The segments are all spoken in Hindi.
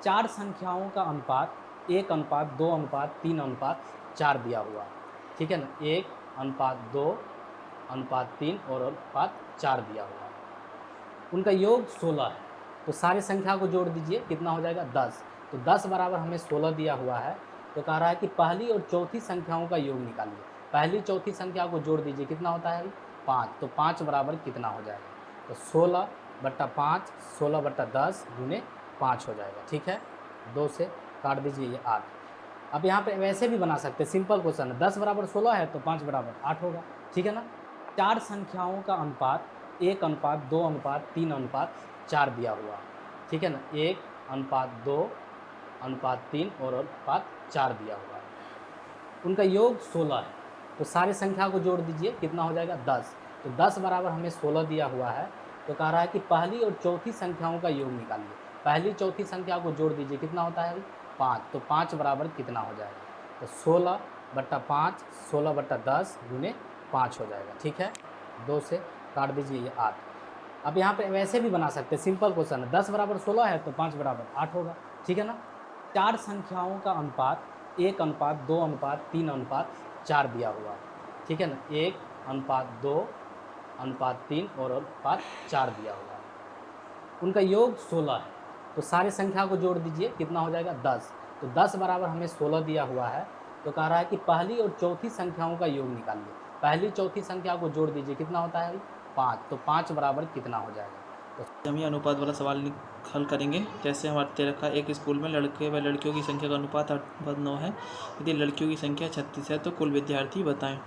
चार संख्याओं का अनुपात 1:2:3:4 दिया हुआ है, ठीक है ना। 1:2:3 और अनुपात 4 दिया हुआ है। उनका योग 16 है। तो सारी संख्या को जोड़ दीजिए, कितना हो जाएगा 10। तो 10 बराबर हमें 16 दिया हुआ है। तो कह रहा है कि पहली और चौथी संख्याओं का योग निकालिए। पहली चौथी संख्या को जोड़ दीजिए, कितना होता है 5। तो 5 बराबर कितना हो जाएगा, तो 16/5 16/10 गुने 5 हो जाएगा, ठीक है। 2 से काट दीजिए, ये 8। अब यहाँ पे वैसे भी बना सकते हैं, सिंपल क्वेश्चन है। 10 बराबर 16 है तो 5 बराबर 8 होगा, ठीक है ना। चार संख्याओं का अनुपात 1:2:3:4 दिया हुआ है, ठीक है ना। 1:2:3 और अनुपात 4 दिया हुआ है। उनका योग 16 है। तो सारी संख्या को जोड़ दीजिए, कितना हो जाएगा 10। तो 10 बराबर हमें 16 दिया हुआ है। तो कह रहा है कि पहली और चौथी संख्याओं का योग निकालिए। पहली चौथी संख्या को जोड़ दीजिए, कितना होता है 5। तो 5 बराबर कितना हो जाएगा, तो 16/5 16/10 गुने 5 हो जाएगा, ठीक है। 2 से काट दीजिए, ये 8। अब यहाँ पे वैसे भी बना सकते हैं, सिंपल क्वेश्चन है। 10 बराबर 16 है तो 5 बराबर 8 होगा, ठीक है ना। चार संख्याओं का अनुपात 1:2:3:4 दिया हुआ है, ठीक है ना। 1:2:3 और अनुपात 4 दिया हुआ है। उनका योग 16 है। तो सारी संख्या को जोड़ दीजिए, कितना हो जाएगा 10। तो 10 बराबर हमें 16 दिया हुआ है। तो कह रहा है कि पहली और चौथी संख्याओं का योग निकालिए। पहली चौथी संख्या को जोड़ दीजिए, कितना होता है 5। तो 5 बराबर कितना हो जाएगा, तो हम ये अनुपात वाला सवाल हल करेंगे। जैसे हमारे दे रखा है, एक स्कूल में लड़के व लड़कियों की संख्या का अनुपात 8:9 है। यदि लड़कियों की संख्या 36 है तो कुल विद्यार्थी बताएं।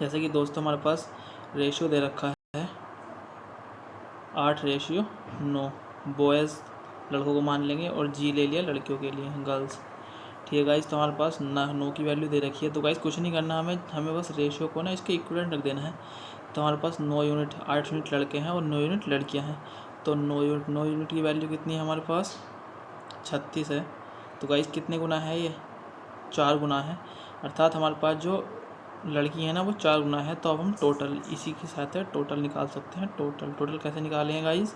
जैसे कि दोस्तों हमारे पास रेशियो दे रखा है 8:9। बॉयज़ लड़कों को मान लेंगे और जी ले लिया लड़कियों के लिए, गर्ल्स, ठीक है गाइस। तो हमारे पास 9 की वैल्यू दे रखी है। तो गाइस कुछ नहीं करना, हमें बस रेशियो को ना इसके इक्विवेलेंट रख देना है। तो हमारे पास 9 यूनिट 8 यूनिट लड़के हैं और 9 यूनिट लड़कियां हैं। तो 9 यूनिट की वैल्यू कितनी है हमारे पास 36 है। तो गाइस कितने गुना है ये 4 गुना है, अर्थात हमारे पास जो लड़की है ना वो 4 गुना है। तो अब हम टोटल इसी के साथ है टोटल निकाल सकते हैं। टोटल कैसे निकालेंगे गाइस,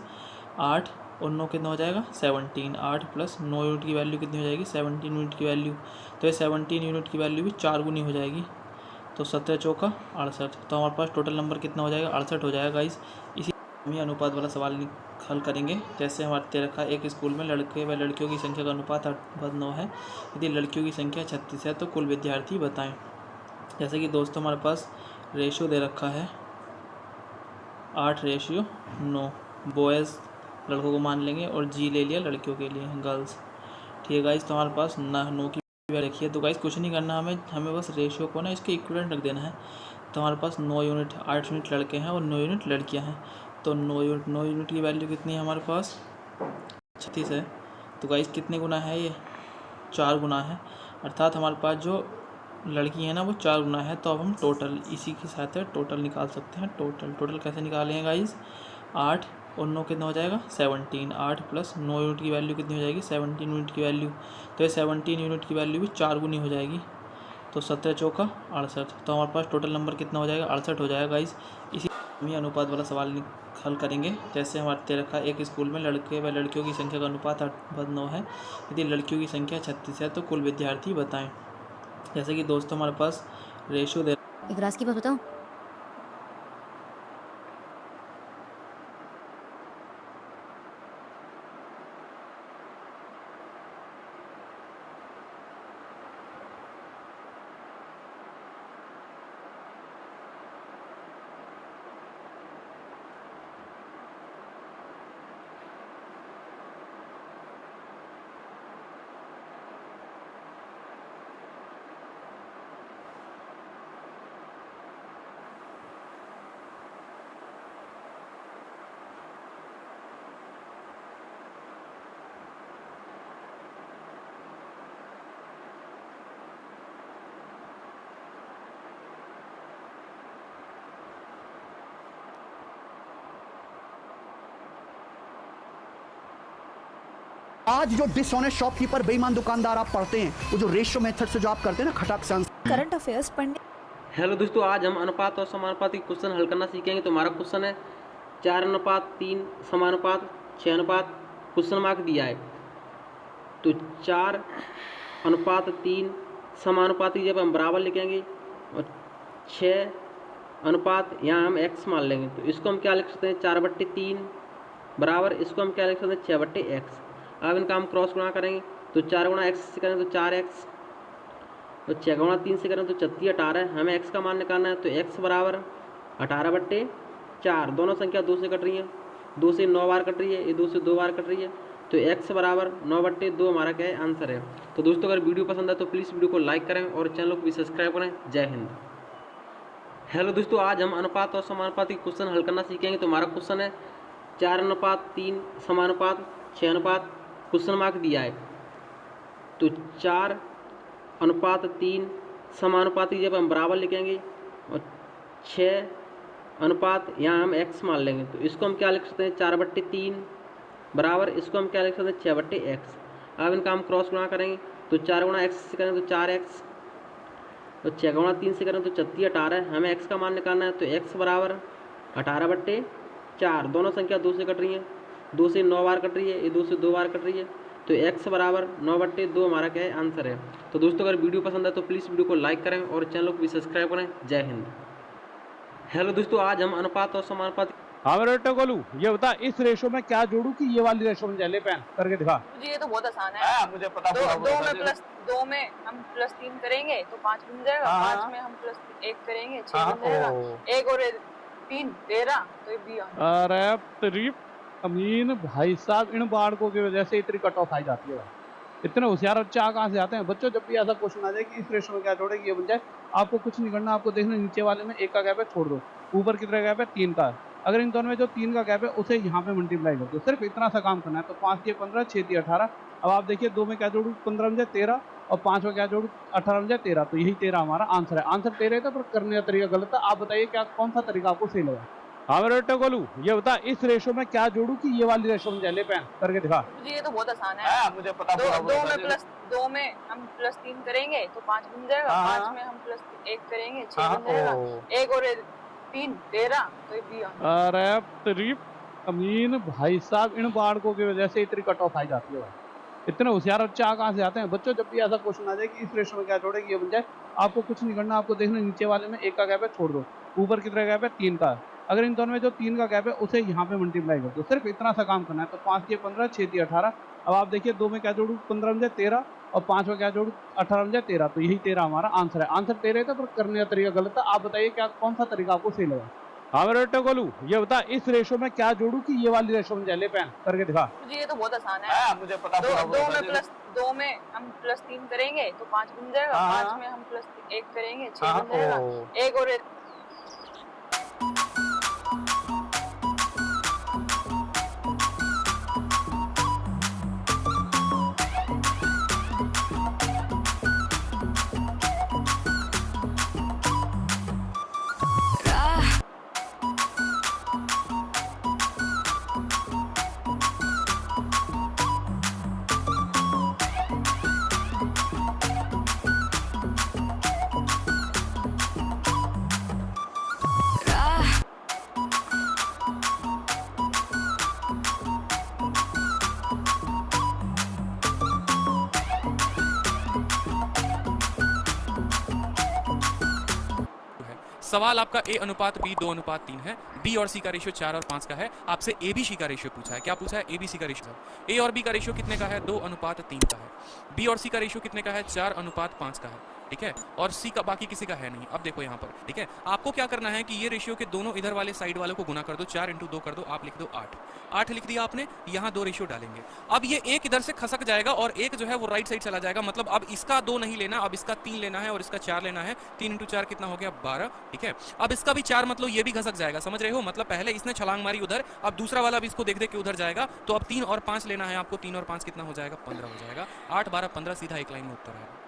8 और 9 कितना हो जाएगा 17। 8 प्लस 9 यूनिट की वैल्यू कितनी हो जाएगी 17 यूनिट की वैल्यू। तो ये 17 यूनिट की वैल्यू भी 4 गुनी हो जाएगी। तो 17 चौका 68। तो हमारे पास टोटल नंबर कितना हो जाएगा 68 हो जाएगा गाइस। इसी हम ये अनुपात वाला सवाल हल करेंगे। जैसे हमारे दे रखा है, एक स्कूल में लड़के व लड़कियों की संख्या का अनुपात 8:9 है। यदि लड़कियों की संख्या 36 है तो कुल विद्यार्थी बताएं। जैसे कि दोस्तों हमारे पास रेशियो दे रखा है 8:9। बॉयज़ लड़कों को मान लेंगे और जी ले लिया लड़कियों के लिए, गर्ल्स, ठीक है गाइस। तो हमारे पास 9 की वैल्यू रखी है। तो गाइस कुछ नहीं करना, हमें बस रेशियो को ना इसके इक्विवेलेंट रख देना है। तो हमारे पास 9 यूनिट 8 यूनिट लड़के हैं और 9 यूनिट लड़कियां हैं। तो 9 यूनिट की वैल्यू कितनी है हमारे पास 36 है। तो गाइस कितने गुना है ये 4 गुना है, अर्थात हमारे पास जो लड़की है ना वो 4 गुना है। तो अब हम टोटल इसी के साथ है टोटल निकाल सकते हैं। टोटल कैसे निकालेंगे गाइस, 8 और 9 कितना हो जाएगा 17। 8 प्लस 9 यूनिट की वैल्यू कितनी हो जाएगी 17 यूनिट की वैल्यू। तो ये 17 यूनिट की वैल्यू भी 4 गुनी हो जाएगी। तो 17 चौका 68। तो हमारे पास टोटल नंबर कितना हो जाएगा 68 हो जाएगा गाइस। इसी हम ये अनुपात वाला सवाल हल करेंगे। जैसे हमारे दे रखा है, एक स्कूल में लड़के व लड़कियों की संख्या का अनुपात 8:9 है। यदि लड़कियों की संख्या 36 है तो कुल विद्यार्थी बताएं। जैसे कि दोस्तों हमारे पास रेशियो दे एक राज की बात बताऊं, आज जो डिसऑनेस्ट शॉपकीपर बेईमान दुकानदार आप पढ़ते हैं, वो जो रेशियो मेथड से जो आप करते हैं ना खटाक से करंट अफेयर्स पढ़ने। हेलो दोस्तों, आज हम अनुपात और समानुपात के क्वेश्चन हल करना सीखेंगे। तो हमारा क्वेश्चन है 4:3 समानुपात 6 अनुपात, क्वेश्चन मार्क दिया है। तो 4:3 समानुपाती जब हम बराबर लिखेंगे और 6 यहाँ हम x मान लेंगे तो इसको हम क्या लिख सकते हैं 4/3 बराबर इसको हम क्या लिख सकते हैं 6/x। अब इनका हम क्रॉस गुणा करेंगे तो 4 गुणा x से करें तो 4x तो 6 गुणा 3 से करें तो 36 18 हमें x का मान निकालना है तो x बराबर 18/4 दोनों संख्या 2 से कट रही है 2 से 9 बार कट रही है ये 2 से 2 बार कट रही है तो x बराबर 9/2 हमारा क्या है आंसर है। तो दोस्तों अगर वीडियो पसंद है तो प्लीज़ वीडियो को लाइक करें और चैनल को भी सब्सक्राइब करें। जय हिंद। हेलो दोस्तों, आज हम अनुपात और समानुपात की क्वेश्चन हल करना सीखेंगे। तो हमारा क्वेश्चन है 4:3 समानुपात 6 क्वेश्चन मार्क दिया है तो 4:3 समानुपाती जब हम बराबर लिखेंगे और 6 यहाँ हम x मान लेंगे तो इसको हम क्या लिख सकते हैं 4/3 बराबर इसको हम क्या लिख सकते हैं 6/x। अब इनका हम क्रॉस गुणा करेंगे तो 4 गुणा x से करें तो 4x तो 6 गुणा 3 से करें तो 36 18 हमें x का मान निकालना है तो x बराबर 18/4 दोनों संख्या 2 से कट रही है 2 से 9 बार कट रही है ये 2 से 2 बार कट रही है तो x बराबर 9/2 हमारा क्या है आंसर है। तो दोस्तों अगर वीडियो पसंद है तो प्लीज़ वीडियो को लाइक करें और चैनल को भी सब्सक्राइब करें। जय हिंद। हेलो दोस्तों, आज हम अनुपात और समानुपात हाँ मेरे बेटे गोलू ये बता इस रेशो में क्या जोड़ू कि ये वाली रेशो में ले पेन करके दिखा। मुझे ये तो बहुत आसान है। मुझे पता दो में हम +3 करेंगे तो 5 बन जाएगा। 5 में हम +1 करेंगे 6 बन जाएगा। 1 और 3 13 तो ये भी। अरे तरीफ अमीन भाई साहब इन बाड़कों की वजह से इतनी कट ऑफ आई जाती है। इतने होशियार बच्चे कहाँ से आते हैं। बच्चों जब भी ऐसा क्वेश्चन आ जाए कि इस रेशो में क्या जोड़ेगी ये बन जाए आपको कुछ नहीं करना। आपको देखना नीचे वाले में 1 का गैप है छोड़ दो, ऊपर कितना गैप है 3 का। अगर इन दोनों में जो 3 का गैप है उसे यहाँ पे मल्टीप्लाई कर दो। सिर्फ इतना सा काम करना है। तो 5 के 15 6 के 18। अब आप देखिए 2 में क्या जोड़ू 15 में 13 और 5 में क्या जोड़ू 18 में 13 तो यही 13 हमारा आंसर है। आंसर 13 था पर करने का तरीका गलत था। आप बताइए क्या कौन सा तरीका आपको सही लगा। हाँ मेरे बेटे गोलू ये बता इस रेशो में क्या जोड़ू कि ये वाली रेशो में ले पेन करके दिखा। मुझे ये तो बहुत आसान है। मुझे पता दो में हम +3 करेंगे तो 5 बन जाएगा। 5 में हम +1 करेंगे 6 बन जाएगा। 1 और 3 13 तो ये भी। अरे तरीफ अमीन भाई साहब इन बाड़कों की वजह से इतनी कट ऑफ आई जाती है। इतने होशियार बच्चे कहाँ से आते हैं। बच्चों जब भी ऐसा क्वेश्चन आ जाए कि इस रेशो में क्या जोड़ेगी ये बन जाए आपको कुछ नहीं करना। आपको देखना नीचे वाले में 1 का गैप है छोड़ दो, ऊपर कितना गैप है 3 का। अगर इन दोनों में जो 3 का गैप है उसे यहाँ पे मल्टीप्लाई कर दो। सिर्फ इतना सा काम करना है। तो 5 के 15 6 के 18। अब आप देखिए 2 में क्या जोड़ू 15 में 13 और 5 में क्या जोड़ू 18 में 13 तो यही 13 हमारा आंसर है। आंसर 13 था पर करने का तरीका गलत था। आप बताइए क्या कौन सा तरीका आपको सही लगा। हाँ मेरे बेटे गोलू ये बता इस रेशो में क्या जोड़ू कि ये वाली रेशो में ले पेन करके दिखा। मुझे ये तो बहुत आसान है। मुझे पता दो में हम +3 करेंगे तो 5 बन जाएगा। 5 में हम +1 करेंगे 6 बन जाएगा। 1 और सवाल आपका A:B 2:3 है। B और C का रेशियो 4 और 5 का है। आपसे ABC का रेशियो पूछा है। क्या पूछा है? ABC का रेशियो। A और B का रेशियो कितने का है? 2:3 का है। B और C का रेशियो कितने का है? 4:5 का है। ठीक है, और C का बाकी किसी का है नहीं। अब देखो यहाँ पर, ठीक है, आपको क्या करना है कि ये रेशियो के दोनों इधर वाले साइड वालों को गुना कर दो। 4 × 2 कर दो, आप लिख दो 8। 8 लिख दिया आपने। यहाँ 2 रेशियो डालेंगे। अब ये एक इधर से खसक जाएगा और एक जो है वो राइट साइड चला जाएगा। मतलब अब इसका 2 नहीं लेना, अब इसका 3 लेना है और इसका 4 लेना है। 3 × 4 कितना हो गया? 12। ठीक है, अब इसका भी 4 मतलब ये भी खसक जाएगा। समझ रहे हो? मतलब पहले इसने छलांग मारी उधर, अब दूसरा वाला भी इसको देख देख के उधर जाएगा। तो अब 3 और 5 लेना है आपको। 3 और 5 कितना हो जाएगा? 15 हो जाएगा। 8 12 15 सीधा एक लाइन में उत्तर आएगा।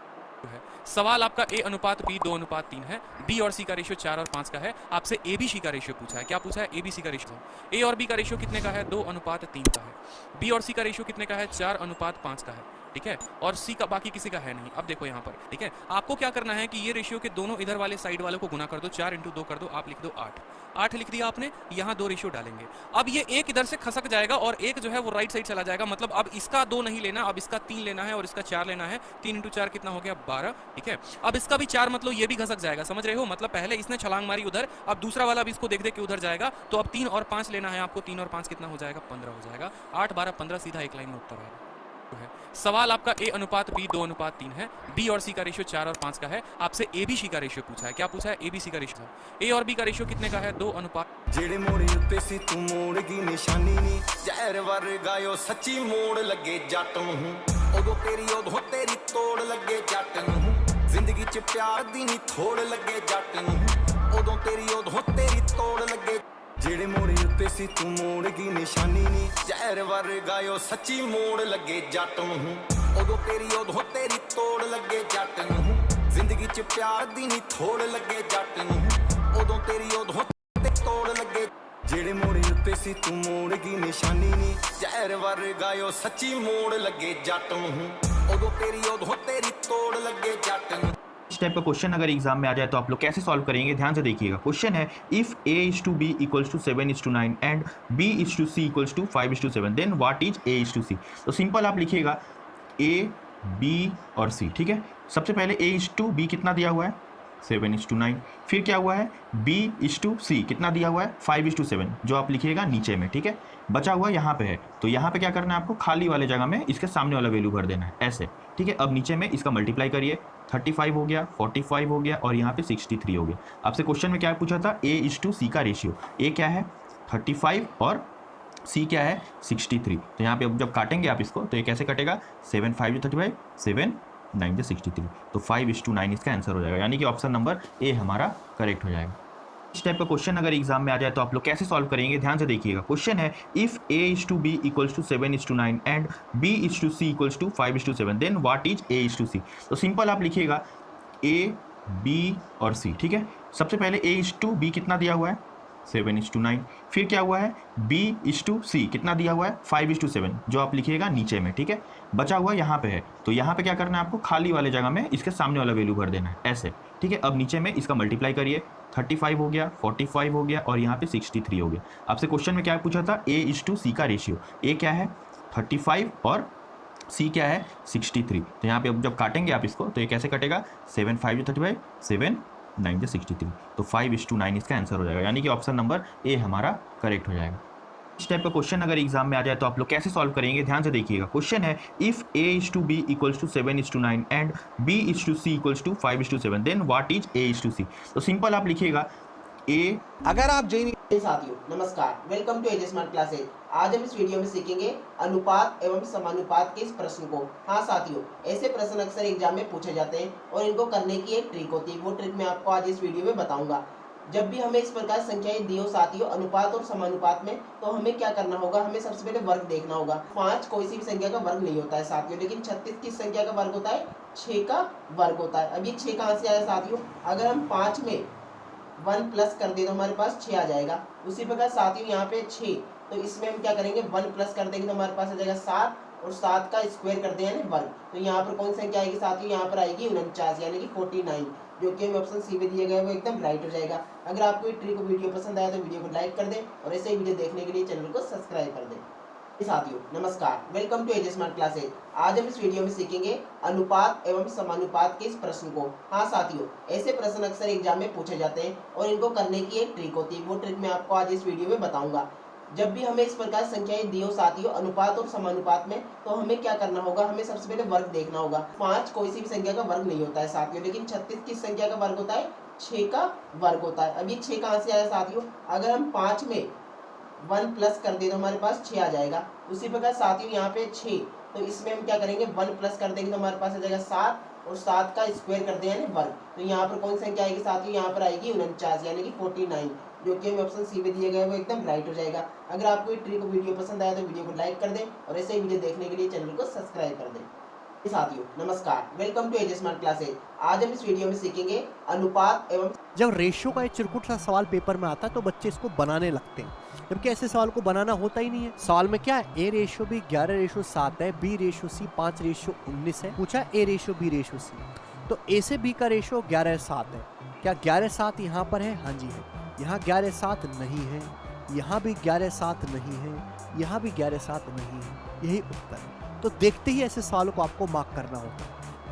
सवाल आपका A:B 2:3 है। B और C का रेशियो 4 और 5 का है। आपसे ABC का रेशियो पूछा है। क्या पूछा है? ABC का रेशियो। A और B का रेशियो कितने का है? 2:3 का है। B और C का रेशियो कितने का है? 4:5 का है। ठीक है, और सी का बाकी किसी का है नहीं। अब देखो यहाँ पर, ठीक है, आपको क्या करना है कि ये रेशियो के दोनों इधर वाले साइड वालों को गुना कर दो, 4 × 2 कर दो, आप लिख दो 8। 8 लिख दिया आपने, यहाँ 2 रेशियो डालेंगे। अब ये एक इधर से खसक जाएगा और एक जो है वो राइट साइड चला जाएगा, मतलब अब इसका 2 नहीं लेना, अब इसका 3 लेना है और इसका 4 लेना है। 3 × 4 कितना हो गया? 12, ठीक है। अब इसका भी 4, मतलब ये भी खसक जाएगा, समझ रहे हो? मतलब पहले इसने छलांग मारी उधर, अब दूसरा वाला भी इसको देख देख के उधर जाएगा, तो अब 3 और 5 लेना है आपको। 3 और 5 कितना हो जाएगा? 15 हो जाएगा। 8, 12, 15 सीधा एक लाइन में उत्तर आएगा। है सवाल आपका A:B 2:3 है, B और C का रेशियो 4 और 5 का है। आपसे ABC का रेशियो पूछा है। क्या पूछा है? ABC का रेशियो। A और B का रेशियो कितने का है? 2:। ਜਿਹੜੇ ਮੋੜੇ ਉੱਤੇ ਸੀ ਤੂੰ ਮੋੜ ਗਈ ਨਿਸ਼ਾਨੀ ਨੀ ਜ਼ਹਿਰ ਵਰਗਾਇਓ ਸੱਚੀ ਮੋੜ ਲੱਗੇ ਜੱਟ ਨੂੰ ਉਦੋਂ ਤੇਰੀ ਤੋੜ ਲੱਗੇ ਜੱਟ ਨੂੰ ਜ਼ਿੰਦਗੀ 'ਚ ਪਿਆਰ ਦੀ ਨੀ ਥੋੜ ਲੱਗੇ ਜੱਟ ਨੂੰ ਉਦੋਂ ਤੇਰੀ ਤੋੜ ਲੱਗੇ ਜਿਹੜੇ ਮੋੜੇ ਉੱਤੇ ਸੀ ਤੂੰ ਮੋੜ ਗਈ ਨਿਸ਼ਾਨੀ ਨੀ ਜ਼ਹਿਰ ਵਰਗਾਇਓ ਸੱਚੀ ਮੋੜ ਲੱਗੇ ਜੱਟ ਨੂੰ ਉਦੋਂ ਤੇਰੀ ਤੋੜ ਲੱਗੇ ਜੱਟ ਨੂੰ ਜ਼ਿੰਦਗੀ 'ਚ ਪਿਆਰ ਦੀ ਨੀ ਥੋੜ ਲੱਗੇ ਜੱਟ ਨੂੰ ਉਦੋਂ ਤੇਰੀ ਤੋੜ ਲੱਗੇ ਜਿਹੜੇ ਮੋੜੇ ਉੱਤੇ ਸੀ ਤੂੰ ਮੋੜ ਗਈ ਨਿਸ਼ਾਨੀ ਨੀ ਜ਼ਹਿਰ ਵਰਗਾਇਓ ਸੱਚੀ ਮੋੜ ਲੱਗੇ ਜੱਟ ਨੂੰ ਉਦੋਂ ਤੇਰੀ ਤੋੜ ਲੱਗੇ ਜੱਟ ਨੂੰ। इस टाइप का क्वेश्चन अगर एग्जाम में आ जाए तो आप लोग कैसे सॉल्व करेंगे, ध्यान से देखिएगा। क्वेश्चन है if A:B = 7:9 and B:C = 5:7 then what is A:C। तो सिंपल आप लिखिएगा A, B और C, ठीक है। सबसे पहले A:B कितना दिया हुआ है? 7:9। फिर क्या हुआ है? B:C कितना दिया हुआ है? 5:7, जो आप लिखिएगा नीचे में, ठीक है। बचा हुआ यहाँ पे है, तो यहाँ पे क्या करना है आपको? खाली वाले जगह में इसके सामने वाला वैल्यू भर देना है, ऐसे, ठीक है। अब नीचे में इसका मल्टीप्लाई करिए, 35 हो गया, 45 हो गया और यहाँ पे 63 हो गया। आपसे क्वेश्चन में क्या पूछा था? A:C का रेशियो। A क्या है? 35 और C क्या है? 63। तो यहाँ पे अब जब काटेंगे आप इसको तो ये कैसे कटेगा? 7 5 35, 7 9 63, तो 5:9 इसका आंसर हो जाएगा, यानी कि ऑप्शन नंबर ए हमारा करेक्ट हो जाएगा। इस टाइप का क्वेश्चन अगर एग्जाम में आ जाए तो आप लोग कैसे सॉल्व करेंगे, ध्यान से देखिएगा। क्वेश्चन है if A:B = 7:9 and B:C = 5:7 then what is A:C। तो सिंपल आप लिखिएगा A, B और C, ठीक है। सबसे पहले A:B कितना दिया हुआ है? 7:9। फिर क्या हुआ है? B:C कितना दिया हुआ है? 5:7, जो आप लिखिएगा नीचे में, ठीक है। बचा हुआ यहाँ पे है, तो यहाँ पे क्या करना है आपको? खाली वाले जगह में इसके सामने वाला वैल्यू भर देना है, ऐसे, ठीक है। अब नीचे में इसका मल्टीप्लाई करिए, 35 हो गया, 45 हो गया और यहाँ पे 63 हो गया। आपसे क्वेश्चन में क्या पूछा था? A:C का रेशियो। A क्या है? 35 और C क्या है? 63। तो यहाँ पे अब जब काटेंगे आप इसको तो ये कैसे कटेगा? 7 5 35, 7 9 63, तो 5:9 इसका आंसर हो जाएगा, यानी कि ऑप्शन नंबर ए हमारा करेक्ट हो जाएगा। इस टाइप का क्वेश्चन अगर एग्जाम में आ जाए तो आप लोग कैसे सॉल्व करेंगे, ध्यान से देखिएगा। क्वेश्चन है if A:B = 7:9 and B:C = 5:7 then what is A:C। तो सिंपल आप लिखिएगा A। अगर आप साथियों नमस्कार, welcome to AJ smart classes. आज हम इस वीडियो में सीखेंगे अनुपात एवं समानुपात के इस प्रश्न को। हाँ साथियों, ऐसे प्रश्न अक्सर एग्जाम में पूछे जाते हैं और इनको करने की एक ट्रिक होती है, वो ट्रिक मैं आपको आज इस वीडियो में बताऊंगा। जब भी हमें इस प्रकार संख्याएं दी हो साथियों अनुपात और समानुपात में, तो हमें क्या करना होगा? हमें सबसे पहले वर्ग देखना होगा। 5 कोई सी भी संख्या का वर्ग नहीं होता है साथियों, लेकिन 36 किस संख्या का वर्ग होता है? 6 का वर्ग होता है। अब ये 6 कहाँ से आया साथियों? अगर हम 5 में 1 प्लस कर दे तो हमारे पास 6 आ जाएगा। उसी प्रकार साथियों यहाँ पे 6, तो इसमें हम क्या करेंगे? 1 प्लस कर देंगे तो हमारे पास आ जाएगा 7 और 7 का स्क्वायर कर दें यानी वर्ग। तो यहाँ पर कौन सी संख्या आएगी साथियों? यहाँ पर आएगी 49 यानी कि 49, जो कि हमें ऑप्शन सी में दिया गया है वो एकदम राइट हो जाएगा। अगर आपको ये ट्रिक वीडियो पसंद आया तो वीडियो को लाइक कर दें और ऐसे ही वीडियो देखने के लिए चैनल को सब्सक्राइब कर दें। साथियों नमस्कार, welcome to AJ smart classes. आज हम इस वीडियो में सीखेंगे अनुपात एवं समानुपात के इस प्रश्न को। हाँ साथियों, ऐसे प्रश्न अक्सर एग्जाम में पूछे जाते हैं और इनको करने की एक ट्रिक होती है, वो ट्रिक मैं आपको आज इस वीडियो में बताऊंगा। जब भी हमें इस प्रकार संख्याएं दी हो साथियों अनुपात और समानुपात में, तो हमें क्या करना होगा? हमें सबसे पहले वर्ग देखना होगा। 5 कोई सी भी संख्या का वर्ग नहीं होता है साथियों, लेकिन 36 किस संख्या का वर्ग होता है? 6 का वर्ग होता है। अब ये 6 कहाँ से आया साथियों? अगर हम 5 में 1 प्लस कर दे तो हमारे पास 6 आ जाएगा। उसी प्रकार साथियों यहाँ पे 6, तो इसमें हम क्या करेंगे? 1 प्लस कर देंगे तो हमारे पास आ जाएगा 7 और 7 का स्क्वायर कर दे यानी वर्ग। तो यहाँ पर कौन सी संख्या आएगी साथियों? यहाँ पर आएगी 49 यानी कि 49, जो कि हमें ऑप्शन सी में दिया गया है वो एकदम राइट हो जाएगा। अगर आपको ये ट्रिक वीडियो पसंद आया तो वीडियो को लाइक कर दें और ऐसे ही वीडियो देखने के लिए चैनल को सब्सक्राइब कर दें। साथियों नमस्कार, welcome to AJ smart classes. आज हम इस वीडियो में सीखेंगे अनुपात एवं जब रेशियो का एक चिरकुट सा सवाल पेपर में आता है तो बच्चे इसको बनाने लगते हैं, जबकि ऐसे सवाल को बनाना होता ही नहीं है। सवाल में क्या है, ए रेशियो बी 11:7 है, बी रेशियो सी 5:19 है। पूछा A ratio B ratio C, तो ए से बी का रेशियो 11:7 है। क्या 11:7 यहाँ पर है? हाँ जी है। यहाँ 11:7 नहीं है, यहाँ भी 11:7 नहीं है, यहाँ भी 11:7 नहीं है, यही उत्तर है। तो देखते ही ऐसे सवालों को आपको मार्क करना होगा,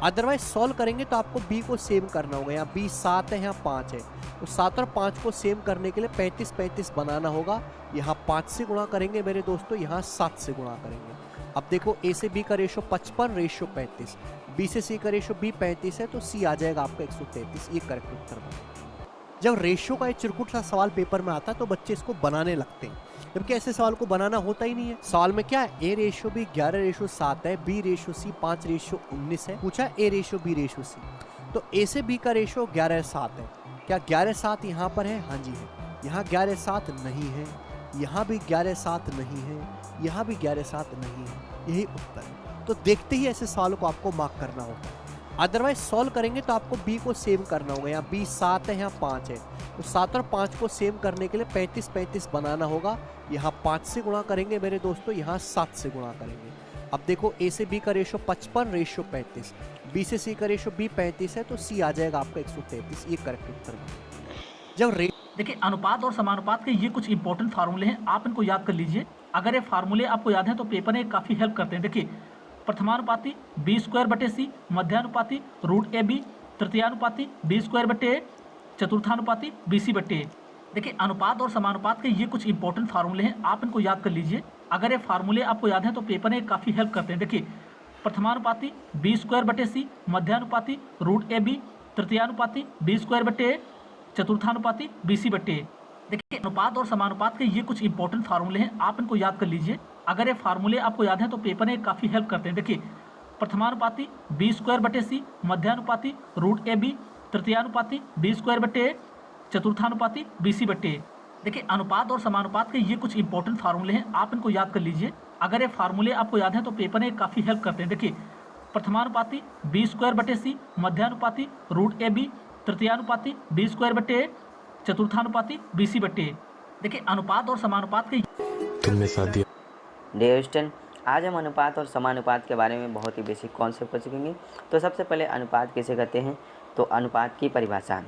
अदरवाइज सॉल्व करेंगे तो आपको बी को सेम करना होगा। यहाँ बी 7 है, यहाँ 5 है, तो 7 और 5 को सेम करने के लिए 35-35 बनाना होगा। यहाँ 5 से गुणा करेंगे मेरे दोस्तों, यहाँ 7 से गुणा करेंगे। अब देखो ए से बी का रेशियो 55, रेशियो 35, बी से सी का रेशियो बी 35 है, तो सी आ जाएगा आपका 133। ये करेक्ट उत्तर बनेगा। जब रेशियो का एक चिरकुट सा सवाल पेपर में आता है तो बच्चे इसको बनाने लगते हैं, जबकि ऐसे सवाल को बनाना होता ही नहीं है। सवाल में क्या है, ए रेशियो बी 11:7 है, बी रेशियो सी 5:19 है। पूछा A ratio B ratio C, तो ए से बी का रेशियो 11:7 है। क्या 11:7 यहाँ पर है? हाँ जी है। यहाँ 11:7 नहीं है, यहाँ भी 11:7 नहीं है, यहाँ भी 11:7 नहीं है, यही उत्तर है। तो देखते ही ऐसे सवालों को आपको मार्क करना होगा, अदरवाइज सॉल्व करेंगे तो आपको बी को सेम करना होगा। यहाँ बी 7 है, यहाँ 5 है, तो 7 और 5 को सेम करने के लिए 35-35 बनाना होगा। यहाँ 5 से गुणा करेंगे मेरे दोस्तों, यहाँ 7 से गुणा करेंगे। अब देखो ए से बी का रेशियो 55, रेशियो 35, बी से सी का रेशियो बी 35 है, तो सी आ जाएगा आपका 133। ये करेक्ट उत्तर है। जब देखिए अनुपात और समानुपात के ये कुछ इंपॉर्टेंट फार्मूले हैं, आप इनको याद कर लीजिए। अगर ये फार्मूले आपको याद हैं तो पेपर में काफ़ी हेल्प करते हैं। देखिए प्रथमानुपाती b²/c, मध्यानुपाती √ab, तृतीयानुपाती b²/a, चतुर्थानुपाती bc/a। देखिए अनुपात और समानुपात के ये कुछ इंपॉर्टेंट फार्मूले हैं, आप इनको याद कर लीजिए। अगर ये फार्मूले आपको याद हैं तो पेपर में काफ़ी हेल्प करते हैं। देखिए प्रथमानुपाती b²/c, मध्यानुपाती √ab, तृतीयानुपाती b²/a, चतुर्थानुपाती bc/a। देखिए अनुपात और समानुपात के ये कुछ इंपॉर्टेंट फार्मूले हैं, आप इनको याद कर लीजिए। अगर ये फार्मूले आपको याद हैं तो पेपर में काफ़ी हेल्प करते हैं। देखिए प्रथमानुपाती b²/c, मध्यानुपाती √ab, तृतीयानुपाती b²/a, चतुर्थानुपाती bc/a। देखिए अनुपात और समानुपात के ये कुछ इंपॉर्टेंट फार्मूले हैं, आप इनको याद कर लीजिए। अगर ये फार्मूले आपको याद हैं तो पेपर में काफ़ी हेल्प करते हैं। देखिए प्रथमानुपाती b²/c, मध्यानुपाती √ab, तृतीयानुपाती b²/a, चतुर्थानुपाती bc/a। देखिए अनुपात और समानुपात के तुमने साथ दिया। डियर स्टूडेंट, आज हम अनुपात और समानुपात के बारे में बहुत ही बेसिक कॉन्सेप्ट को सीखेंगे। तो सबसे पहले अनुपात किसे कहते हैं, तो अनुपात की परिभाषा,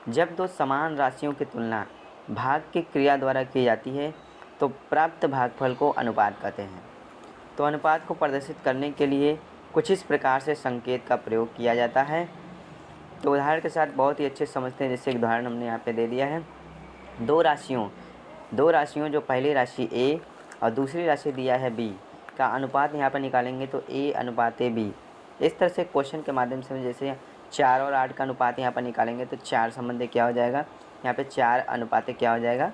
जब दो समान राशियों की तुलना भाग की क्रिया द्वारा की जाती है तो प्राप्त भागफल को अनुपात कहते हैं। तो अनुपात को प्रदर्शित करने के लिए कुछ इस प्रकार से संकेत का प्रयोग किया जाता है। तो उदाहरण के साथ बहुत ही अच्छे समझते हैं। जैसे एक उदाहरण हमने यहाँ पे दे दिया है, दो राशियों जो पहली राशि a और दूसरी राशि दिया है b का अनुपात यहाँ पर निकालेंगे तो a/b। इस तरह से क्वेश्चन के माध्यम से जैसे 4 और 8 का अनुपात यहाँ पर निकालेंगे तो 4 संबंध क्या हो जाएगा, यहाँ पे 4 क्या हो जाएगा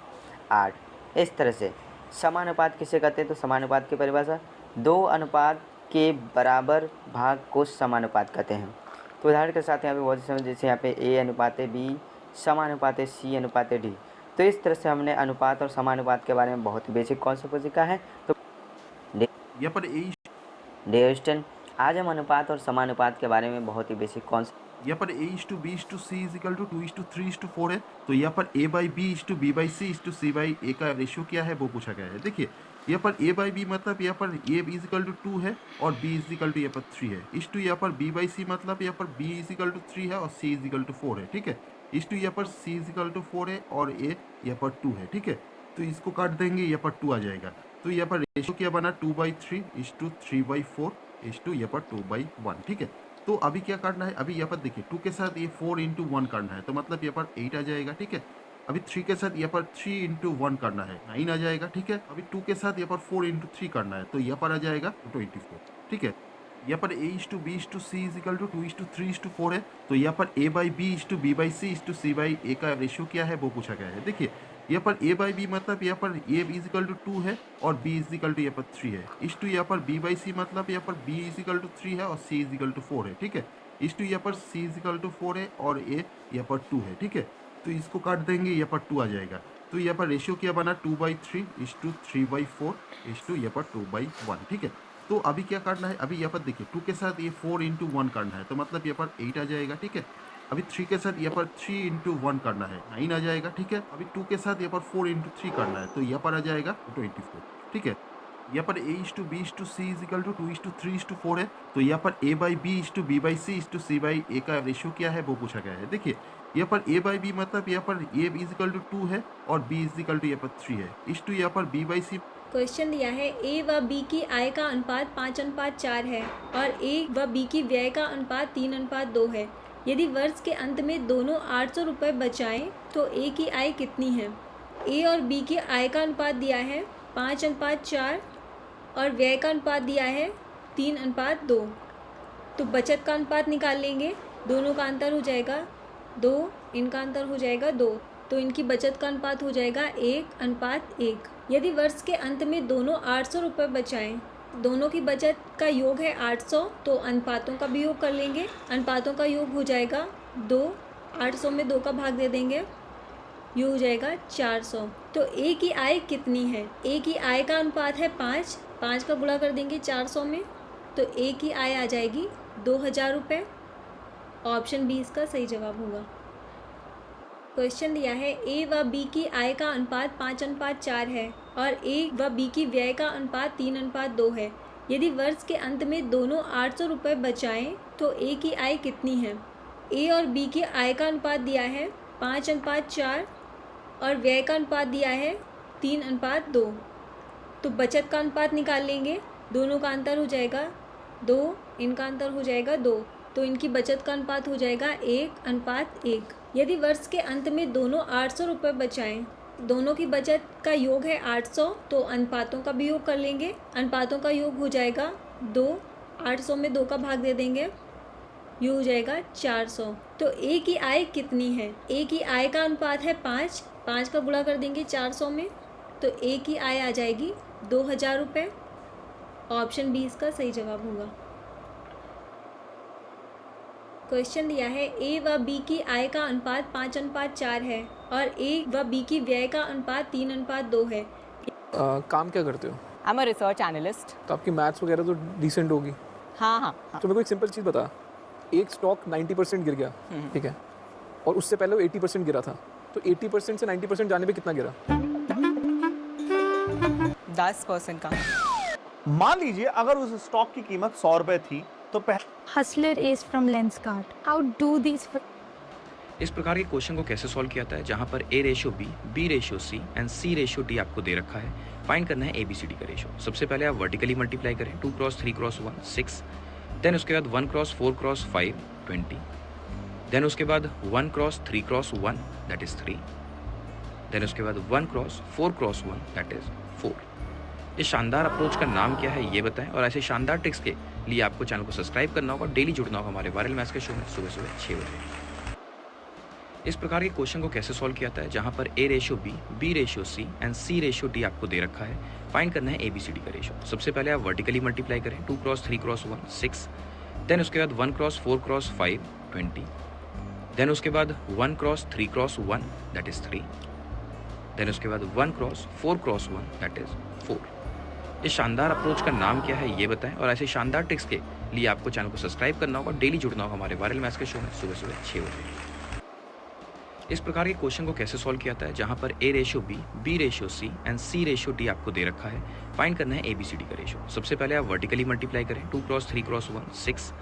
8। इस तरह से समानुपात किसे कहते हैं, तो समानुपात की परिभाषा, दो अनुपात के बराबर भाग को समानुपात कहते हैं। तो उदाहरण के साथ यहाँ पे बहुत ही समझ, जैसे यहाँ पे a/b c/d। तो इस तरह से हमने अनुपात और समानुपात के बारे में बहुत ही बेसिक कॉन्सेप्ट सीखा है। तो यहाँ पर डियर स्टूडेंट, आज हम अनुपात और समानुपात के बारे में बहुत ही बेसिक कॉन्सेप्ट, यहाँ पर a/b/c = 2:3:4 है। तो यहाँ पर a/b/b/c/c/a का रेशियो क्या है वो पूछा गया है। देखिए यहाँ पर a/b मतलब यहाँ पर a = 2 है और b = यहाँ पर 3 है। यहाँ पर b/c मतलब यहाँ पर b = 3 है और c = 4 है। ठीक है, यहाँ पर c = 4 है और a यहाँ पर 2 है। ठीक है, तो इसको काट देंगे, यहाँ पर 2 आ जाएगा। तो यहाँ पर रेशियो क्या बना, 2/3 3/4 यहाँ पर 2/1। ठीक है, तो अभी क्या करना है, अभी यहाँ पर देखिए 2 के साथ ये 4 × 1 करना है, तो मतलब यहाँ पर 8 आ जाएगा। ठीक है, अभी 3 के साथ यहाँ पर 3 × 1 करना है, 9 आ जाएगा। ठीक है, अभी 2 के साथ यहाँ पर 4 × 3 करना है, तो यहाँ पर आ जाएगा 24। ठीक है, यहाँ पर a/b/c = 2:3:4 है। तो यहाँ पर a/b/b/c/c/a का रेशियो क्या है वो पूछा गया है। देखिए यहाँ पर a/b मतलब यहाँ पर a = 2 है और b = यहाँ पर 3 है। यहाँ पर b/c मतलब यहाँ पर b = 3 है और c = 4 है। ठीक है, यहाँ पर c = 4 है और a यहाँ पर 2 है। ठीक है, तो इसको काट देंगे, यहाँ पर 2 आ जाएगा। तो यहाँ पर रेशियो क्या बना, 2/3 3/4 यहाँ पर 2/1। ठीक है, तो अभी क्या करना है, अभी यहाँ पर देखिए 2 के साथ ये 4 इंटू 1 करना है, तो मतलब यहाँ पर 8 आ जाएगा, ठीक है। अभी 3 के साथ यहाँ पर 3 इंटू 1 करना है, 9 आ जाएगा, ठीक है। अभी 2 के साथ यहाँ पर 4 इंटू 3 करना है, तो यहाँ पर आ जाएगा 24, ठीक है। यहाँ पर A/B/C = 2:3:4 है, तो यहाँ पर A/B/B/C/C/A का रेशियो क्या है वो पूछा गया है। देखिए यहाँ पर A/B मतलब यहाँ पर A = 2 है और B = यहाँ पर 3 है, इस यहाँ पर B/C। क्वेश्चन दिया है ए व बी की आय का अनुपात 5:4 है और ए व बी की व्यय का अनुपात 3:2 है। यदि वर्ष के अंत में दोनों 800 रुपये बचाएं तो ए की आय कितनी है। ए और बी की आय का अनुपात दिया है 5:4 और व्यय का अनुपात दिया है 3:2। तो बचत का अनुपात निकाल लेंगे, दोनों का अंतर हो जाएगा 2, इनका अंतर हो जाएगा 2, तो इनकी बचत का अनुपात हो जाएगा 1:1। यदि वर्ष के अंत में दोनों 800 रुपये बचाएं, दोनों की बचत का योग है 800, तो अनुपातों का भी योग कर लेंगे। अनुपातों का योग हो जाएगा 2, 800 में 2 का भाग दे देंगे, ये हो जाएगा 400। तो ए की आय कितनी है। ए की आय का अनुपात है 5, 5 का गुणा कर देंगे 400 में, तो ए की आय आ जाएगी 2000 रुपये। ऑप्शन बी इसका सही जवाब होगा। क्वेश्चन दिया है ए व बी की आय का अनुपात 5:4 है और ए व बी की व्यय का अनुपात 3:2 है। यदि वर्ष के अंत में दोनों 800 रुपये बचाएं तो ए की आय कितनी है। ए और बी की आय का अनुपात दिया है 5:4 और व्यय का अनुपात दिया है 3:2। तो बचत का अनुपात निकाल लेंगे, दोनों का अंतर हो जाएगा 2, इनका अंतर हो जाएगा 2, तो इनकी बचत का अनुपात हो जाएगा 1:1। यदि वर्ष के अंत में दोनों 800 रुपये बचाएं, दोनों की बचत का योग है 800, तो अनुपातों का भी योग कर लेंगे। अनुपातों का योग हो जाएगा 2, 800 में 2 का भाग दे देंगे, ये हो जाएगा 400। तो ए की आय कितनी है। ए की आय का अनुपात है 5, 5 का गुणा कर देंगे 400 में, तो ए की आय आ जाएगी 2000 रुपये। ऑप्शन बी इसका सही जवाब होगा। क्वेश्चन दिया है ए व बी की आय का अनुपात 5:4 है और ए व बी की व्यय का अनुपात 3:2 है। काम क्या करते हो। I am a research analyst. तो आपकी मैथ्स वगैरह तो डिसेंट होगी। हाँ। तो मेरे को एक सिंपल चीज़ बता, एक स्टॉक 90% गिर गया, ठीक है, और उससे पहले वो 80% गिरा था, तो 80% से 90% जाने पे कितना गिरा। 10% का। मान लीजिए अगर उस स्टॉक की कीमत 100 रुपए थी तो Hustler is from Lenskart. How do these? इस प्रकार के क्वेश्चन को कैसे सॉल्व किया जाता है, जहां पर A/B, B/C एंड C/D आपको दे रखा है। फाइंड करना है ABCD का रेशियो। सबसे पहले आप वर्टिकली मल्टीप्लाई करें, 2 क्रॉस 3 क्रॉस 1 6, देन उसके बाद 1 क्रॉस 4 क्रॉस 5 20, देन उसके बाद 1 cross 3 cross 1 that is 3, then उसके बाद 1 क्रॉस 4 क्रॉस 1 दैट इज 4। इस शानदार अप्रोच का नाम क्या है ये बताएं, और ऐसे शानदार ट्रिक्स के लिए आपको चैनल को सब्सक्राइब करना होगा, डेली जुड़ना होगा हमारे वायरल मैथ्स के शो में सुबह 6 बजे। इस प्रकार के क्वेश्चन को कैसे सॉल्व किया जाता है, जहां पर A/B, B/C एंड C/D आपको दे रखा है। फाइंड करना है ABCD का रेशियो। सबसे पहले आप वर्टिकली मल्टीप्लाई करें, 2 क्रॉस 3 क्रॉस 1 6, देन उसके बाद 1 क्रॉस 4 क्रॉस 5 20, देन उसके बाद 1 cross 3 cross 1 that is 3, then उसके बाद 1 क्रॉस 4 क्रॉस 1 दैट इज 4। इस शानदार अप्रोच का नाम क्या है ये बताएं, और ऐसे शानदार ट्रिक्स के लिए आपको चैनल को सब्सक्राइब करना होगा, डेली जुड़ना होगा हमारे वायरल मैथ्स के शो में सुबह 6 बजे। इस प्रकार के क्वेश्चन को कैसे सॉल्व किया जाता है, जहां पर A/B, B/C एंड C/D आपको दे रखा है। फाइंड करना है ABCD का रेशियो। सबसे पहले आप वर्टिकली मल्टीप्लाई करें, 2 क्रॉस 3 क्रॉस 1 6।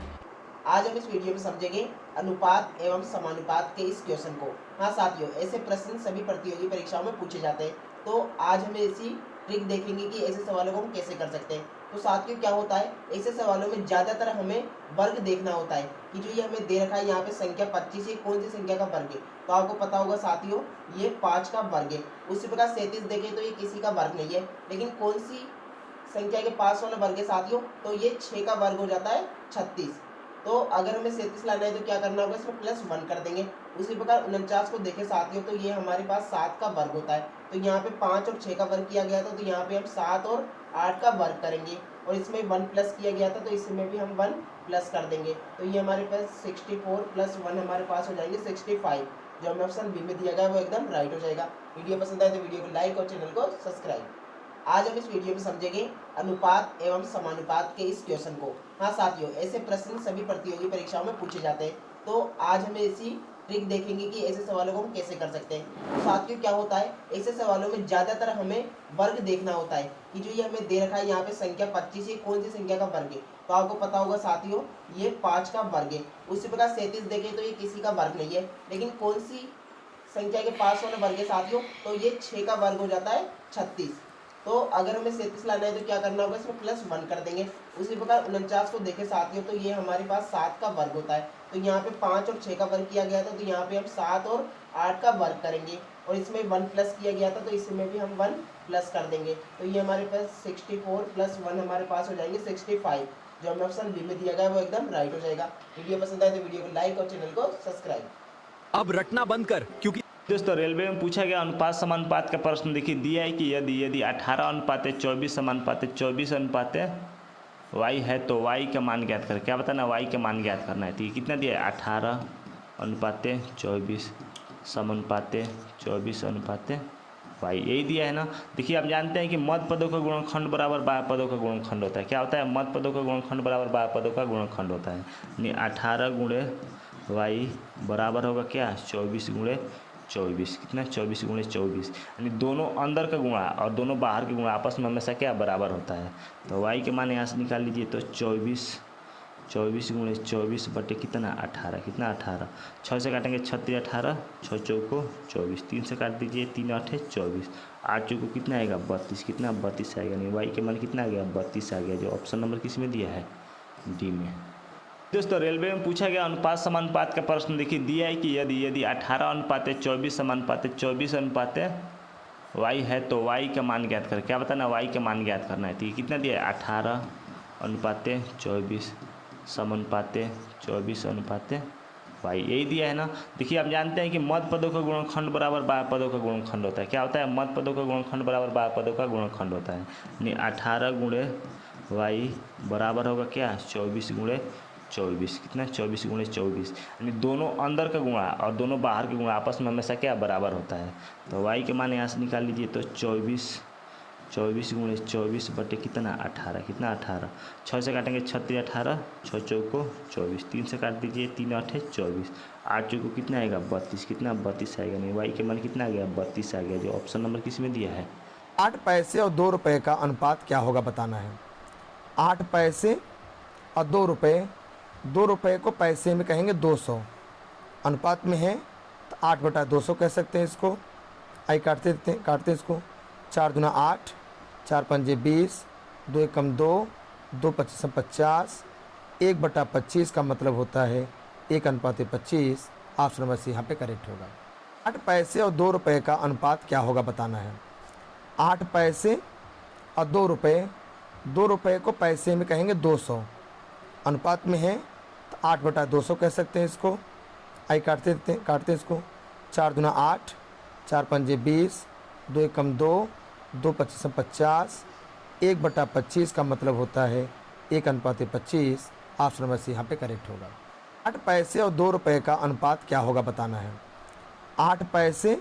आज हम इस वीडियो में समझेंगे अनुपात एवं समानुपात के इस क्वेश्चन को। हाँ साथियों, ऐसे प्रश्न सभी प्रतियोगी परीक्षाओं में पूछे जाते हैं, तो आज हमें इसी ट्रिक देखेंगे कि ऐसे सवालों को हम कैसे कर सकते हैं। तो साथियों क्या होता है, ऐसे सवालों में ज़्यादातर हमें वर्ग देखना होता है कि जो ये हमें दे रखा है यहाँ पे संख्या 25 है, कौन सी संख्या का वर्ग है। तो आपको पता होगा साथियों ये 5 का वर्ग है। उसी प्रकार 37 देखें तो ये किसी का वर्ग नहीं है, लेकिन कौन सी संख्या के 5 वाला वर्ग है साथियों, तो ये 6 का वर्ग हो जाता है 36। तो अगर हमें 37 लाना है तो क्या करना होगा, इसमें +1 कर देंगे। उसी प्रकार 49 को देखें साथियों तो ये हमारे पास 7 का वर्ग होता है, तो यहाँ पे 5 और 6 का वर्ग किया गया था, तो यहाँ पे हम 7 और 8 का वर्ग करेंगे, और इसमें 1 प्लस किया गया था तो इसमें भी हम 1 प्लस कर देंगे। तो ये हमारे पास 64 + 1 हमारे पास हो जाएंगे 65। जो हमें ऑप्शन बी में दिया गया वो एकदम राइट हो जाएगा। वीडियो पसंद आए तो वीडियो को लाइक और चैनल को सब्सक्राइब। आज हम इस वीडियो में समझेंगे अनुपात एवं समानुपात के इस क्वेश्चन को। हाँ साथियों, ऐसे प्रश्न सभी प्रतियोगी परीक्षाओं में पूछे जाते हैं, तो आज हमें इसी ट्रिक देखेंगे कि ऐसे सवालों को हम कैसे कर सकते हैं। तो साथियों क्या होता है, ऐसे सवालों में ज़्यादातर हमें वर्ग देखना होता है कि जो ये हमें दे रखा है यहाँ पे संख्या 25 है, कौन सी संख्या का वर्ग है। तो आपको पता होगा साथियों ये 5 का वर्ग है। उसी प्रकार 37 देखें तो ये किसी का वर्ग नहीं है, लेकिन कौन सी संख्या के पास वाला वर्ग है साथियों, तो ये 6 का वर्ग हो जाता है 36। तो अगर हमें 37 लाना है तो क्या करना होगा, इसमें +1 कर देंगे। उसी प्रकार 49 को देखें साथियों तो ये हमारे पास 7 का वर्ग होता है, तो यहाँ पे 5 और 6 का वर्ग किया गया था, तो यहाँ पे हम 7 और 8 का वर्ग करेंगे। और इसमें 1 प्लस किया गया था, तो इसमें भी हम 1 प्लस कर देंगे। तो ये हमारे पास 64 + 1 हमारे पास हो जाएंगे 65। जो हमें ऑप्शन बी में दिया गया है वो एकदम राइट हो जाएगा। वीडियो पसंद आए तो वीडियो को लाइक और चैनल को सब्सक्राइब। अब रटना बंद कर, क्योंकि दोस्तों रेलवे में पूछा गया अनुपात समानुपात का प्रश्न देखिए दिया है कि यदि 18:24 24:24 y है तो y का मान ज्ञात कर। क्या बताना, y का मान ज्ञात करना है। ठीक है, कितना दिया है 18:24 y, यही दिया है ना। देखिए आप जानते हैं कि मध्य पदों का गुणनखंड बराबर बाह्य पदों का गुणनखंड होता है। क्या होता है, मध्य पदों का गुणनखंड बराबर बाह्य पदों का गुणनखंड होता है। यानी 18 × y बराबर होगा क्या 24 × 24, कितना 24 × 24, यानी दोनों अंदर का गुणा और दोनों बाहर के गुणा आपस में हमेशा क्या बराबर होता है। तो y के मान यहाँ से निकाल लीजिए, तो 24 × 24 बटे कितना 18, कितना 18, 6 से काटेंगे 36 18, 6 चौको 24, 3 से काट दीजिए 3 8 24, 8 चौको कितना आएगा 32, कितना 32 आएगा। नहीं y के मान कितना आ गया 32 आ गया, जो ऑप्शन नंबर किस में दिया है डी में। दोस्तों रेलवे में पूछा गया अनुपात समानुपात का प्रश्न देखिए दिया है कि यदि 18:24 y है तो y का मान ज्ञात कर। क्या बताना, y का मान ज्ञात करना है। ठीक है, कितना दिया है 18:24 y, यही दिया है ना। देखिए आप जानते हैं कि मध्य पदों का गुणनखंड बराबर बाह्य पदों का गुणनखंड होता है। क्या होता है, मध्य पदों का गुणनखंड बराबर बाह्य पदों का गुणनखंड होता है। यानी 18 × y बराबर होगा क्या 24 × 24, कितना 24 × 24, यानी दोनों अंदर का गुणा और दोनों बाहर के गुणा आपस में हमेशा क्या बराबर होता है। तो y के मान यहाँ से निकाल लीजिए, तो 24 × 24 बटे कितना 18, कितना 18, 6 से काटेंगे 36 18, 6 चौको 24, 3 से काट दीजिए 3 8 24, 8 चौको कितना आएगा 32, कितना 32 आएगा। नहीं y के मान कितना आ गया 32 आ गया, जो ऑप्शन नंबर किस में दिया है 8 पैसे और 2 रुपये का अनुपात क्या होगा बताना है। 8 पैसे और 2 रुपये, 2 रुपये को पैसे में कहेंगे 200, अनुपात में है तो 8/200 कह सकते हैं इसको। आई काटते हैं इसको, 4 दूना 8, 4 पंजे 20, 2 एकम 2, 2 पच्चीस 50, 1/25 का मतलब होता है 1:25। ऑप्शन नंबर सी यहाँ पे करेक्ट होगा। 8 पैसे और 2 रुपये का अनुपात क्या होगा बताना है। 8 पैसे और 2 रुपये, 2 रुपये को पैसे में कहेंगे 200, अनुपात में है तो 8/200 कह सकते हैं इसको। आई काटते हैं इसको, 4 दूना 8, 4 पंजे 20, 2 एकम 2, 2 पच्चीस 50, 1/25 का मतलब होता है 1:25। ऑप्शन नंबर सी यहाँ पे करेक्ट होगा। 8 पैसे और 2 रुपये का अनुपात क्या होगा बताना है। 8 पैसे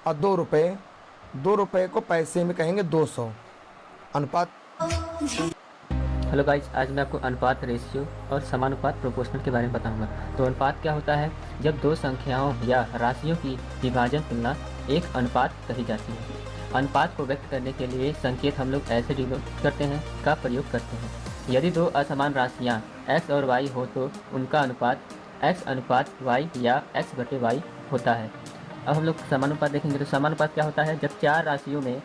और 2 रुपये, 2 रुपये को पैसे में कहेंगे 200, अनुपात। हेलो गाइस, आज मैं आपको अनुपात रेशियो और समानुपात प्रोपोर्शनल के बारे में बताऊंगा। तो अनुपात क्या होता है, जब दो संख्याओं या राशियों की विभाजन तुलना एक अनुपात कही जाती है। अनुपात को व्यक्त करने के लिए संकेत हम लोग ऐसे डिनोट करते हैं का प्रयोग करते हैं। यदि दो असमान राशियाँ x और y हो तो उनका अनुपात x/y या x/y होता है। अब हम लोग समानुपात देखेंगे। तो समानुपात क्या होता है, जब 4 राशियों में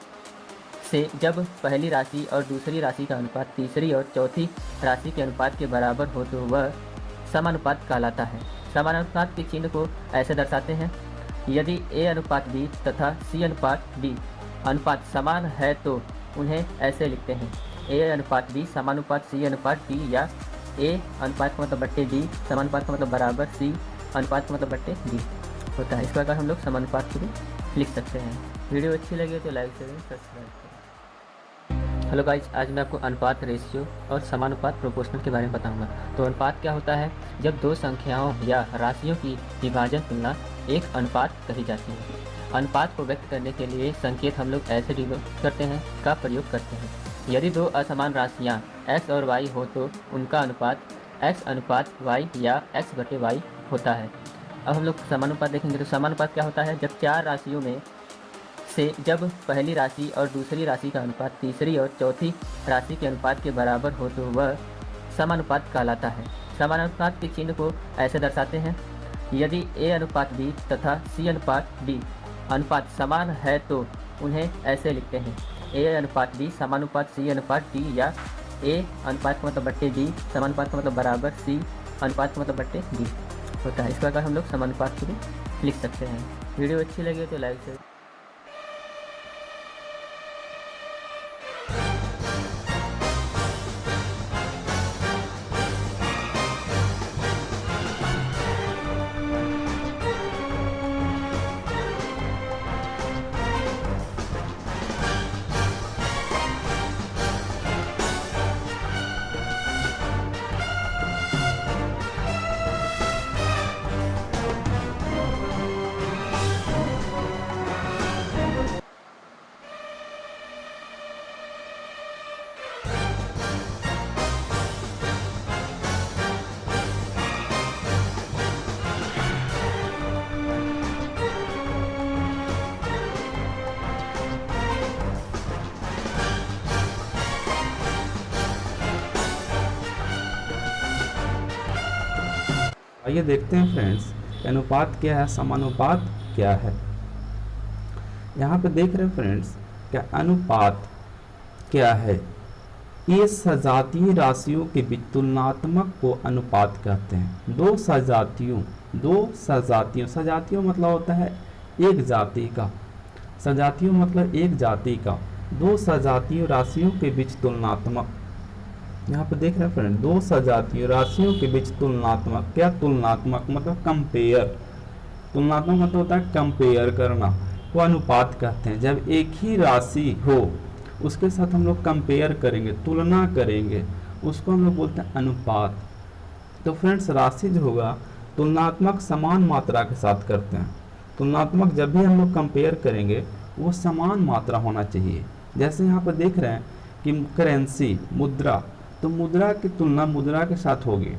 से जब पहली राशि और दूसरी राशि का अनुपात तीसरी और चौथी राशि के अनुपात के बराबर हो तो वह समानुपात कहलाता है। समानुपात के चिन्ह को ऐसे दर्शाते हैं, यदि a/b तथा c/d अनुपात समान है तो उन्हें ऐसे लिखते हैं, a/b समानुपात c/d या a अनुपात का मतलब बट्टे d समानुपात का मतलब बराबर c अनुपात का मतलब बट्टे d होता है। इस प्रकार हम लोग समानुपात को भी लिख सकते हैं। वीडियो अच्छी लगी तो लाइक करें, सब्सक्राइब करें। हेलो गाइस, आज मैं आपको अनुपात रेशियो और समानुपात प्रोपोर्शनल के बारे में बताऊंगा। तो अनुपात क्या होता है, जब दो संख्याओं या राशियों की विभाजन तुलना एक अनुपात कही जाती है। अनुपात को व्यक्त करने के लिए संकेत हम लोग ऐसे डिनोट करते हैं का प्रयोग करते हैं। यदि दो असमान राशियाँ x और y हो तो उनका अनुपात x अनुपात y या x बटे y होता है। अब हम लोग समानुपात देखेंगे तो समानुपात क्या होता है, जब चार राशियों में से जब पहली राशि और दूसरी राशि का अनुपात तीसरी और चौथी राशि के अनुपात के बराबर हो तो वह समानुपात कहलाता है। समानुपात के चिन्ह को ऐसे दर्शाते हैं, यदि a अनुपात b तथा c अनुपात d अनुपात समान है तो उन्हें ऐसे लिखते हैं, a अनुपात b समानुपात c अनुपात d या a अनुपात का मतलब बट्टे b समानुपात का मतलब बराबर c अनुपात का मतलब बट्टे d होता है। इस प्रकार हम लोग समानुपात को भी लिख सकते हैं। वीडियो अच्छी लगी तो लाइक शेयर। आइए देखते हैं फ्रेंड्स, अनुपात क्या है, समानुपात क्या है। यहाँ पे देख रहे हैं फ्रेंड्स, क्या अनुपात क्या है। ये सजातीय राशियों के बीच तुलनात्मक को अनुपात कहते हैं। दो सजातियों मतलब होता है एक जाति का, सजातियों मतलब एक जाति का। दो सजातीय राशियों के बीच तुलनात्मक, यहाँ पे देख रहे हैं फ्रेंड, दो सजातीय राशियों के बीच तुलनात्मक। क्या तुलनात्मक मतलब कंपेयर, तुलनात्मक मतलब होता है कंपेयर करना, को अनुपात कहते हैं। जब एक ही राशि हो उसके साथ हम लोग कंपेयर करेंगे, तुलना करेंगे, उसको हम लोग बोलते हैं अनुपात। तो फ्रेंड्स राशि जो होगा तुलनात्मक समान मात्रा के साथ करते हैं। तुलनात्मक जब भी हम लोग कंपेयर करेंगे वो समान मात्रा होना चाहिए। जैसे यहाँ पर देख रहे हैं कि करेंसी मुद्रा, तो मुद्रा की तुलना मुद्रा के साथ होगी।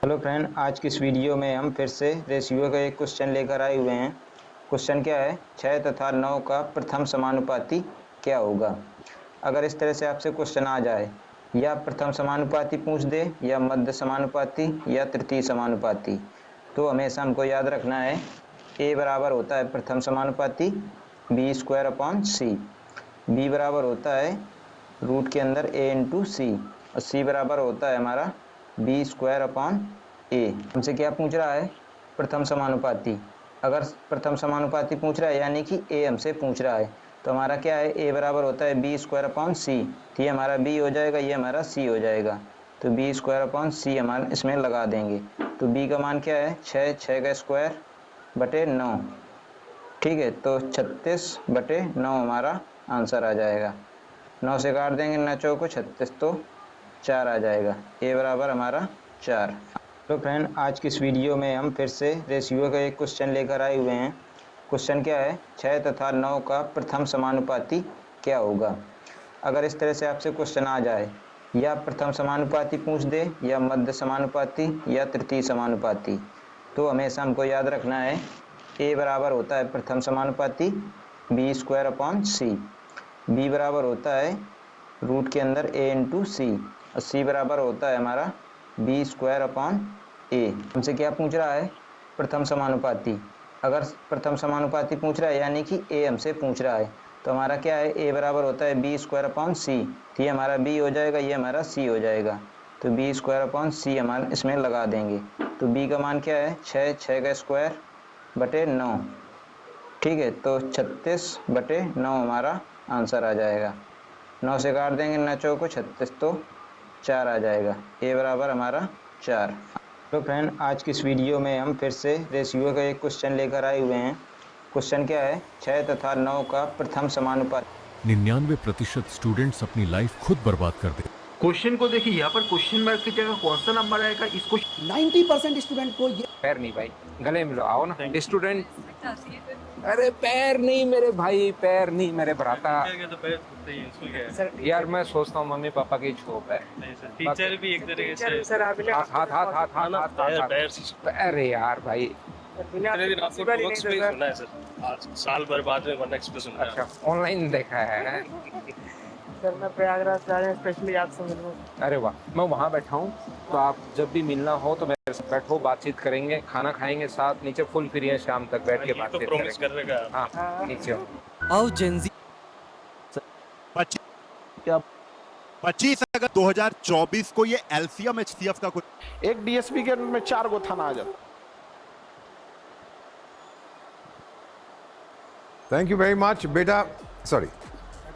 हेलो फ्रेंड, आज की इस वीडियो में हम फिर से रेशियो का एक क्वेश्चन लेकर आए हुए हैं। क्वेश्चन क्या है, 6 तथा 9 का प्रथम समानुपाती क्या होगा। अगर इस तरह से आपसे क्वेश्चन आ जाए, या प्रथम समानुपाती पूछ दे, या मध्य समानुपाती, या तृतीय समानुपाती, तो हमेशा हमको याद रखना है a बराबर होता है प्रथम समानुपाती b² c, b बराबर होता है रूट के अंदर a इंटू सी, और c बराबर होता है हमारा b² हमसे क्या पूछ रहा है, प्रथम समानुपाती। अगर प्रथम समानुपाती पूछ रहा है यानी कि a हमसे पूछ रहा है, तो हमारा क्या है, a बराबर होता है b² c, तो ये हमारा b हो जाएगा, ये हमारा c हो जाएगा। तो b² c हमारा इसमें लगा देंगे। तो b का मान क्या है, 6 का स्क्वायर बटे 9, ठीक है। तो 36/9 हमारा आंसर आ जाएगा। 9 से काट देंगे 9 चौको 36, तो 4 आ जाएगा। a बराबर हमारा 4। तो फ्रेंड आज की इस वीडियो में हम फिर से रेशियो का एक क्वेश्चन लेकर आए हुए हैं। क्वेश्चन क्या है, 6 तथा 9 का प्रथम समानुपाती क्या होगा। अगर इस तरह से आपसे क्वेश्चन आ जाए, या प्रथम समानुपाती पूछ दे, या मध्य समानुपाती, या तृतीय समानुपाती, तो हमेशा हमको याद रखना है a बराबर होता है प्रथम समानुपाती b² c, b बराबर होता है रूट के अंदर a इंटू सी, और c बराबर होता है हमारा b² हमसे क्या पूछ रहा है, प्रथम समानुपाती। अगर प्रथम समानुपाती पूछ रहा है यानी कि a हमसे पूछ रहा है, तो हमारा क्या है, a बराबर होता है b² c, तो ये हमारा b हो जाएगा, ये हमारा c हो जाएगा। तो b² c हमारा इसमें लगा देंगे। तो b का मान क्या है, 6 का स्क्वायर बटे 9, ठीक है। तो 36/9 हमारा आंसर आ जाएगा। 9 से काट देंगे 9 चौको 36, तो 4 आ जाएगा। a बराबर हमारा 4। तो फ्रेंड आज की इस वीडियो में हम फिर से रेशियो का एक क्वेश्चन लेकर आए हुए हैं। क्वेश्चन क्या है, 6 तथा 9 का प्रथम समानुपात। 99% स्टूडेंट्स अपनी लाइफ खुद बर्बाद कर देते। क्वेश्चन को देखिए, यहाँ पर क्वेश्चन मार्क की जगह कौन सा नंबर आएगा, इसको 90% स्टूडेंट को पैर नहीं भाई, गले मिलो, आओ ना। स्टूडेंट अरे पैर नहीं मेरे भाई, पैर नहीं मेरे भ्राता। यार मैं सोचता हूँ मम्मी पापा की छोप है। टीचर भी एक तरीके से हाथ हाथ हाथ हाथ हाथ हाथ। अरे यार भाई साल भर बाद में वन एक्सप्रेस सुना है। अच्छा ऑनलाइन देखा है। सर मैं प्रयागराज जा रहे हैं स्पेशली आपसे मिलूं। अरे वाह, मैं वहाँ बैठा हूँ तो आप जब भी मिलना हो तो मेरे साथ बैठो, बातचीत करेंगे, खाना खाएंगे साथ, नीचे फुल फ्री है, शाम तक बैठ के बातचीत प्रॉमिस करेंगे। कर रहे हैं। हाँ नीचे आओ। आओ जेंजी 25 अगस्त 2024 को ये एलसीएम एचसीएफ का कुछ एक डीएसपी के में 4 गो थाना आ जाता। थैंक यू वेरी मच बेटा, सॉरी